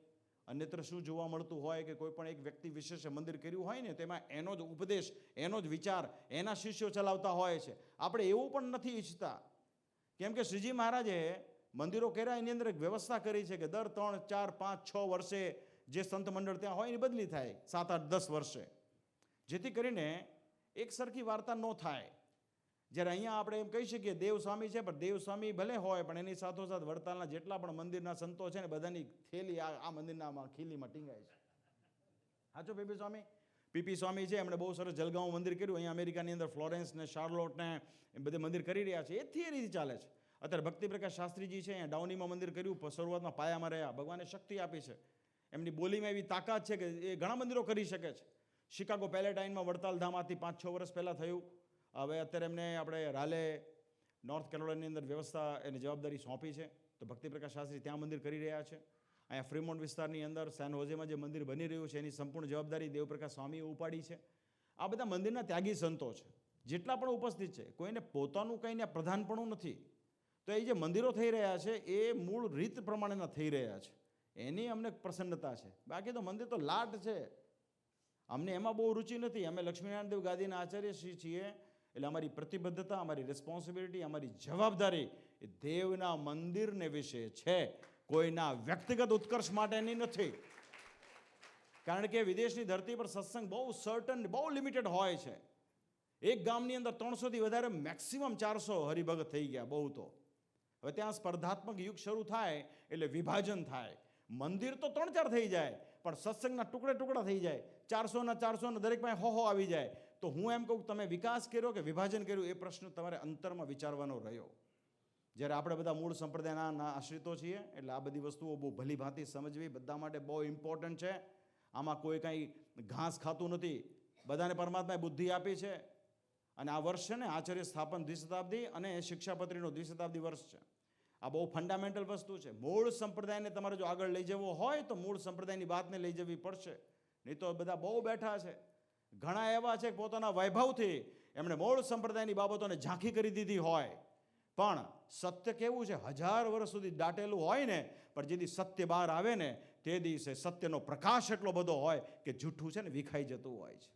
અન્યત્ર શું જોવા મળતું હોય કે કોઈ પણ એક વ્યક્તિ વિશેષે મંદિર કર્યું હોય ને તેમાં એનો જ ઉપદેશ, એનો જ વિચાર, એના શિષ્યો ચલાવતા હોય છે. આપણે એવું પણ નથી ઈચ્છતા, કેમ કે શ્રીજી મહારાજે મંદિરો કર્યા એની અંદર એક વ્યવસ્થા કરી છે કે દર 3, 4, 5, 6 વર્ષે જે સંત મંડળ ત્યાં હોય એની બદલી થાય, 7, 8, 10 વર્ષે, જેથી કરીને એક સરખી વાર્તા ન થાય. જ્યારે અહીંયા આપણે એમ કહી શકીએ દેવસ્વામી છે, પણ દેવસ્વામી ભલે હોય પણ એની સાથોસાથ વડતાલના જેટલા પણ મંદિરના સંતો છે ને બધાની થેલી આ મંદિરના ખીલીમાં ટીંગાય છે. સાચો પીપી સ્વામી? પીપી સ્વામી છે, એમણે બહુ સરસ જલગાંવ મંદિર કર્યું. અહીંયા અમેરિકાની અંદર ફ્લોરેન્સ ને શાર્લોટ ને એ બધે મંદિર કરી રહ્યા છે. એ થિયરી ચાલે છે. અત્યારે ભક્તિ પ્રકાશ શાસ્ત્રીજી છે, અહીંયા ડાઉનીમાં મંદિર કર્યું, શરૂઆતમાં પાયામાં રહ્યા. ભગવાને શક્તિ આપી છે, એમની બોલીમાં એવી તાકાત છે કે એ ઘણા મંદિરો કરી શકે છે. શિકાગો પેલેટાઇનમાં વડતાલ ધામથી 5-6 વર્ષ પહેલાં થયું. હવે અત્યારે એમને આપણે રાલે નોર્થ કેરોલાઇનાની અંદર વ્યવસ્થા એની જવાબદારી સોંપી છે, તો ભક્તિ પ્રકાશ શાસ્ત્રી ત્યાં મંદિર કરી રહ્યા છે. અહીંયા ફ્રીમોન્ટ વિસ્તારની અંદર સેન હોઝેમાં જે મંદિર બની રહ્યું છે એની સંપૂર્ણ જવાબદારી દેવપ્રકાશ સ્વામીએ ઉપાડી છે. આ બધા મંદિરના ત્યાગી સંતો છે, જેટલા પણ ઉપસ્થિત છે. કોઈને પોતાનું કંઈને પ્રધાનપણું નથી. તો એ જે મંદિરો થઈ રહ્યા છે એ મૂળ રીત પ્રમાણેના થઈ રહ્યા છે, એની અમને પ્રસન્નતા છે. બાકી તો મંદિર તો લાટ છે, અમને એમાં બહુ રુચિ નથી. અમે લક્ષ્મીનારાયણ દેવ ગાદીના આચાર્ય શ્રી છીએ, એટલે અમારી પ્રતિબદ્ધતા, અમારી રિસ્પોન્સિબિલિટી, અમારી જવાબદારી એ દેવના મંદિરને વિશે છે, કોઈના વ્યક્તિગત ઉત્કર્ષ માટેની નથી. કારણ કે વિદેશની ધરતી પર સત્સંગ બહુ સર્ટન, બહુ લિમિટેડ હોય છે. એક ગામની અંદર 300થી વધારે, મેક્સિમમ 400 હરિભગત થઈ ગયા બહુ તો. હવે ત્યાં સ્પર્ધાત્મક યુગ શરૂ થાય એટલે વિભાજન થાય. મંદિર તો 3-4 થઈ જાય, પણ સત્સંગના ટુકડા થઈ જાય. 400 દરેક પાસે હો આવી જાય. તો હું એમ કહું, તમે વિકાસ કર્યો કે વિભાજન કર્યું, એ પ્રશ્ન તમારે અંતરમાં વિચારવાનો રહ્યો. જ્યારે આપણે બધા મૂળ સંપ્રદાયના આશ્રિતો છીએ, એટલે આ બધી વસ્તુઓ બહુ ભલી ભાંતિ સમજવી બધા માટે બહુ ઇમ્પોર્ટન્ટ છે. આમાં કોઈ કાંઈ ઘાસ ખાતું નથી. બધાને પરમાત્માએ બુદ્ધિ આપી છે. અને આ વર્ષ છે ને આચાર્ય સ્થાપન દ્વિશતાબ્દી અને શિક્ષાપત્રીનો દ્વિશતાબ્દી વર્ષ છે. આ બહુ ફંડામેન્ટલ વસ્તુ છે. મૂળ સંપ્રદાયને તમારે જો આગળ લઈ જવો હોય તો મૂળ સંપ્રદાયની વાતને લઈ જવી પડશે. નહીં તો બધા બહુ બેઠા છે. ઘણા એવા છે કે પોતાના વૈભવથી એમણે મૂળ સંપ્રદાયની બાબતોને ઝાંખી કરી દીધી હોય, પણ સત્ય કેવું છે, 1000 વર્ષ સુધી દાટેલું હોય ને, પણ જેથી સત્ય બહાર આવે ને તે દિવસે સત્યનો પ્રકાશ એટલો બધો હોય કે જૂઠું છે ને વિખાઈ જતું હોય છે.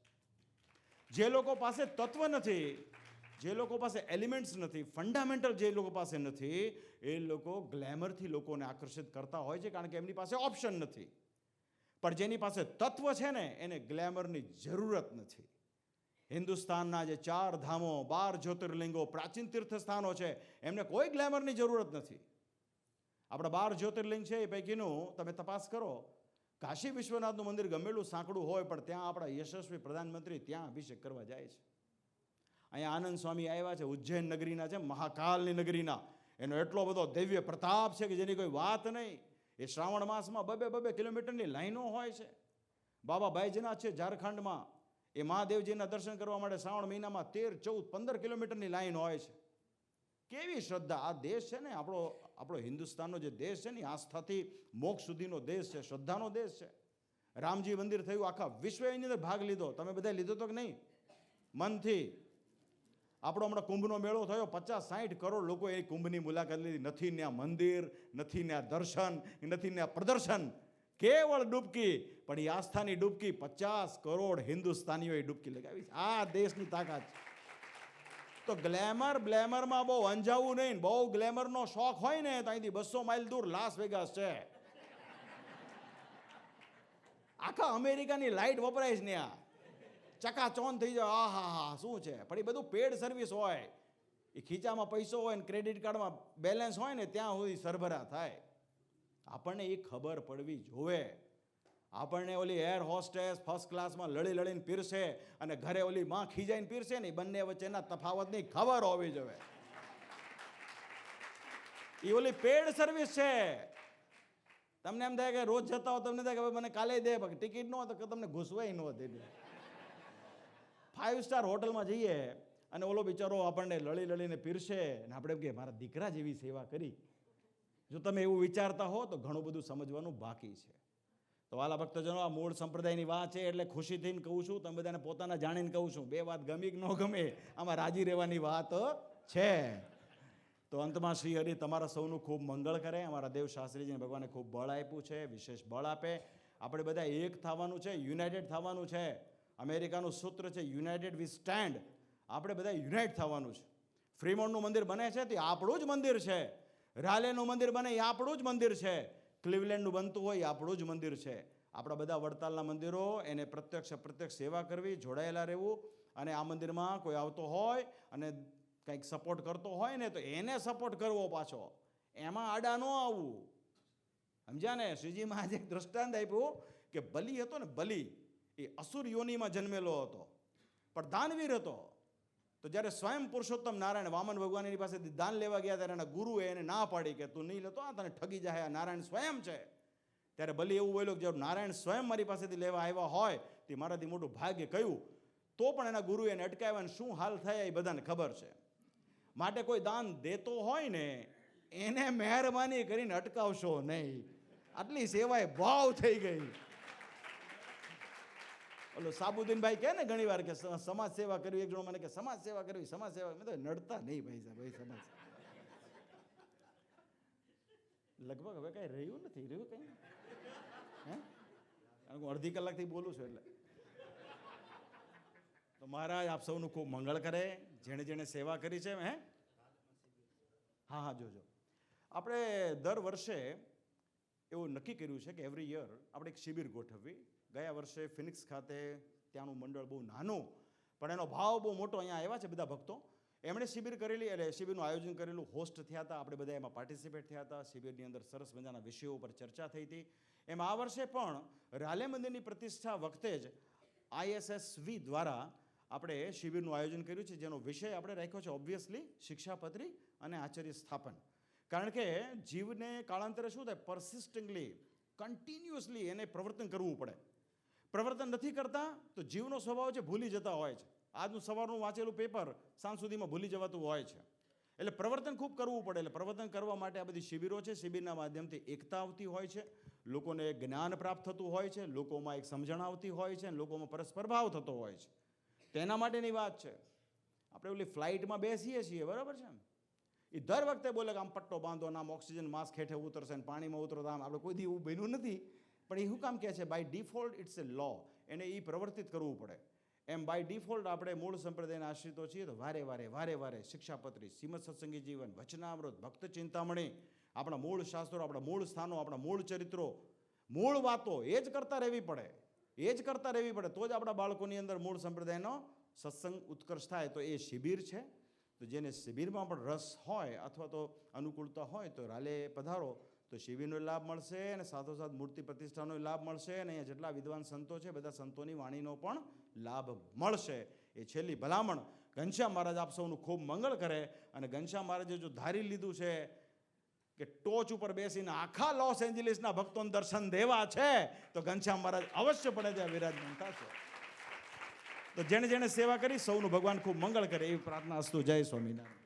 જે લોકો પાસે તત્વ નથી, જે લોકો પાસે એલિમેન્ટ્સ નથી, ફંડામેન્ટલ જે લોકો પાસે નથી, એ લોકો ગ્લેમરથી લોકોને આકર્ષિત કરતા હોય છે, કારણ કે એમની પાસે ઓપ્શન નથી. પણ જેની પાસે તત્વ છે ને એને ગ્લેમરની જરૂરત નથી. હિન્દુસ્તાનના જે 4 ધામો, 12 જ્યોતિર્લિંગો, પ્રાચીન તીર્થસ્થાનો છે, એમને કોઈ ગ્લેમરની જરૂરત નથી. આપણા 12 જ્યોતિર્લિંગ છે એ પૈકીનું તમે તપાસ કરો, કાશી વિશ્વનાથનું મંદિર ગમેલું સાંકડું હોય, પણ ત્યાં આપણા યશસ્વી પ્રધાનમંત્રી ત્યાં અભિષેક કરવા જાય છે. અહીંયા આનંદ સ્વામી આવ્યા છે, ઉજ્જૈન નગરીના છે, મહાકાલની નગરીના. એનો એટલો બધો દિવ્ય પ્રતાપ છે કે જેની કોઈ વાત નહીં. એ શ્રાવણ માસમાં 2-2 કિલોમીટરની લાઈનો હોય છે. બાબા બાયજનાથ છે ઝારખંડમાં, એ મહાદેવજીના દર્શન કરવા માટે શ્રાવણ મહિનામાં 13, 14, 15 કિલોમીટરની લાઈન હોય છે. કેવી શ્રદ્ધા! આ દેશ છે ને આપણો હિન્દુસ્તાનનો જે દેશ છે ને, આસ્થાથી મોક્ષ સુધીનો દેશ છે, શ્રદ્ધાનો દેશ છે. રામજી મંદિર થયું, આખા વિશ્વએ એની અંદર ભાગ લીધો. તમે બધા લીધો તો કે નહીં? મનથી. આપણો હમણાં કુંભનો મેળો થયો, 50-60 કરોડ લોકો એ કુંભની મુલાકાત લીધી. નથી ત્યાં મંદિર, નથી ત્યાં દર્શન, નથી ત્યાં પ્રદર્શન, કેવળ ડૂબકી. પણ એ આસ્થાની ડૂબકી 50 કરોડ હિન્દુસ્તાનીઓએ ડૂબકી લગાવી. આ દેશની તાકાત છે. તો બ્લેમરમાં બહુ અંજાવું નહીં. બહુ ગ્લેમરનો શોખ હોય ને તો અહીંથી 200 માઇલ દૂર લાસ વેગાસ છે. આખા અમેરિકાની લાઇટ વપરાય છે ને, આ ચકાચોન થઈ જાય. આહા શું છે! પણ એ બધું પેડ સર્વિસ હોય. એ ખીચામાં પૈસો હોય ને ક્રેડિટ કાર્ડમાં બેલેન્સ હોય ને ત્યાં સુધી સરભરા થાય. આપણને એ ખબર પડવી જોવે. આપણને ઓલી એર હોસ્ટેસ ફર્સ્ટ ક્લાસમાં લડીને પીરસે અને ઘરે ઓલી માં ખીજાઈને પીરસે ને, બંને વચ્ચેના તફાવતની ખબર હોવી જોઈએ. એ ઓલી પેડ સર્વિસ છે. તમને એમ થાય કે રોજ જતા હો, તમને થાય કે મને કાલે દે, ટિકિટ ન હોય તો તમને ઘૂસવાય ન દે. 5 સ્ટાર હોટલમાં જઈએ અને ઓલો બિચારો આપણને લડીને પીરસે ને આપણે કે મારા દીકરા જેવી સેવા કરી. જો તમે એવું વિચારતા હો તો ઘણું બધું સમજવાનું બાકી છે. તો વાલા ભક્તજનો, આ મૂળ સંપ્રદાયની વાત છે એટલે ખુશીથી કહું છું, તમે બધાને પોતાના જાણીને કહું છું. બે વાત ગમી કે ન ગમે, આમાં રાજી રહેવાની વાત છે. તો અંતમાં શ્રી હરિ તમારા સૌનું ખૂબ મંગળ કરે. અમારા દેવ શાસ્ત્રીજીને ભગવાને ખૂબ બળ આપ્યું છે, વિશેષ બળ આપે. આપણે બધા એક થવાનું છે, યુનાઇટેડ થવાનું છે. અમેરિકાનું સૂત્ર છે યુનાઇટેડ વી સ્ટેન્ડ. આપણે બધા યુનાઇટ થવાનું છે. ફ્રીમોન્ટનું મંદિર બને છે તે આપણું જ મંદિર છે. રાલેનું મંદિર બને એ આપણું જ મંદિર છે. ક્લિવલેન્ડનું બનતું હોય એ આપણું જ મંદિર છે. આપણા બધા વડતાલના મંદિરો, એને પ્રત્યક્ષ સેવા કરવી, જોડાયેલા રહેવું. અને આ મંદિરમાં કોઈ આવતો હોય અને કંઈક સપોર્ટ કરતો હોય ને તો એને સપોર્ટ કરવો પાછો, એમાં આડા ન આવવું. સમજ્યા ને? શ્રીજી મહારાજે એક દ્રષ્ટાંત આપ્યું કે બલિ હતો ને, બલિ એ અસુર યોનિમાં જન્મેલો હતો, પણ દાનવીર હતો. તો જ્યારે સ્વયં પુરુષોત્તમ નારાયણ વામન ભગવાનની પાસેથી દાન લેવા ગયા ત્યારે એના ગુરુએ એને ના પાડી કે તું નહીં લેતો, આ તને ઠગી જાય, આ નારાયણ સ્વયં છે. ત્યારે બલિ એવું બોલ્યો કે જો નારાયણ સ્વયં મારી પાસેથી લેવા આવ્યા હોય તે મારાથી મોટું ભાગ્ય કયું. તો પણ એના ગુરુએ એને અટકાવ્યા, શું હાલ થયા એ બધાને ખબર છે. માટે કોઈ દાન દેતો હોય ને એને મહેરબાની કરીને અટકાવશો નહીં. આટલી સેવાય ભાવ થઈ ગઈ. ઓલો સાબુદ્દીનભાઈ કહે ને ઘણી વાર કે સમાજ સેવા કરવી. એક જણો મને કે સમાજ સેવા કરવી, સમાજ સેવા. મેં તો નડતા નહીં ભાઈ સાહેબ, ભાઈ સમાજ લગભગ હવે કઈ રહ્યું નથી. રહ્યું કઈ હે? કારણ હું અડધી કલાકથી બોલું છું એટલે. તો મહારાજ આપ સૌનું ખૂબ મંગળ કરે, જેણે જેણે સેવા કરી છે. હે, હા જોજો. આપણે દર વર્ષે એવું નક્કી કર્યું છે કે એવરી યર આપણે એક શિબિર ગોઠવવી. ગયા વર્ષે ફિનિક્સ ખાતે ત્યાંનું મંડળ બહુ નાનું પણ એનો ભાવ બહુ મોટો, અહીંયા આવ્યા છે બધા ભક્તો, એમણે શિબિર કરેલી, એટલે શિબિરનું આયોજન કરેલું, હોસ્ટ થયા હતા, આપણે બધા એમાં પાર્ટિસિપેટ થયા હતા. શિબિરની અંદર સરસ મજાના વિષયો ઉપર ચર્ચા થઈ હતી. એમ આ વર્ષે પણ રાલે મંદિરની પ્રતિષ્ઠા વખતે જ ISSV દ્વારા આપણે શિબિરનું આયોજન કર્યું છે, જેનો વિષય આપણે રાખ્યો છે ઓબ્વિયસલી શિક્ષાપત્રી અને આચાર્ય સ્થાપન. કારણ કે જીવને કાળાંતરે શું થાય, પરસિસ્ટિંગલી, કન્ટિન્યુઅસલી એને પ્રવર્તન કરવું પડે. પ્રવર્તન નથી કરતા તો જીવનો સ્વભાવ છે ભૂલી જતા હોય છે. આજનું સવારનું વાંચેલું પેપર સાંજ સુધીમાં ભૂલી જવાતું હોય છે. એટલે પ્રવર્તન ખૂબ કરવું પડે. એટલે પ્રવર્તન કરવા માટે આ બધી શિબિરો છે. શિબિરના માધ્યમથી એકતા આવતી હોય છે, લોકોને જ્ઞાન પ્રાપ્ત થતું હોય છે, લોકોમાં એક સમજણ આવતી હોય છે, લોકોમાં પરસ્પર ભાવ થતો હોય છે. તેના માટેની વાત છે. આપણે ઓલી ફ્લાઇટમાં બેસીએ છીએ, બરાબર છે, એ દર વખતે બોલે કે આમ પટ્ટો બાંધો, આમ ઓક્સિજન માસ્ક હેઠે ઉતરશે ને પાણીમાં ઉતરો. આમ આપણે કોઈ દી એવું બન્યું નથી, પણ એ શું કામ કહે છે? બાય ડિફોલ્ટ ઇટ્સ એ લો, એને એ પ્રવર્તિત કરવું પડે. એમ બાય ડિફોલ્ટ આપણે મૂળ સંપ્રદાયના આશ્રિતો છીએ તો વારે વારે શિક્ષાપત્રી, શ્રીમદ સત્સંગી જીવન, વચનામૃત, ભક્ત ચિંતામણી, આપણા મૂળ શાસ્ત્રો, આપણા મૂળ સ્થાનો, આપણા મૂળ ચરિત્રો, મૂળ વાતો એ જ કરતા રહેવી પડે. એ જ કરતા રહેવી પડે. તો જ આપણા બાળકોની અંદર મૂળ સંપ્રદાયનો સત્સંગ ઉત્કર્ષ થાય. તો એ શિબિર છે. તો જેને શિબિરમાં પણ રસ હોય અથવા તો અનુકૂળતા હોય તો રાલે પધારો, તો શિબિરનો લાભ મળશે અને સાથોસાથ મૂર્તિ પ્રતિષ્ઠાનો લાભ મળશે. અને અહીંયા જેટલા વિદ્વાન સંતો છે બધા સંતોની વાણીનો પણ લાભ મળશે. એ છેલ્લી ભલામણ. ઘનશ્યામ મહારાજ આપ સૌનું ખૂબ મંગળ કરે. અને ઘનશ્યામ મહારાજે જો ધારી લીધું છે કે ટોચ ઉપર બેસીને આખા લોસ એન્જલિસના ભક્તોને દર્શન દેવા છે તો ઘનશ્યામ મહારાજ અવશ્યપણે ત્યાં વિરાજમાન થશે. તો જેણે જેણે સેવા કરી સૌનું ભગવાન ખૂબ મંગળ કરે એવી પ્રાર્થના અસ્તુ. જય સ્વામિનારાયણ.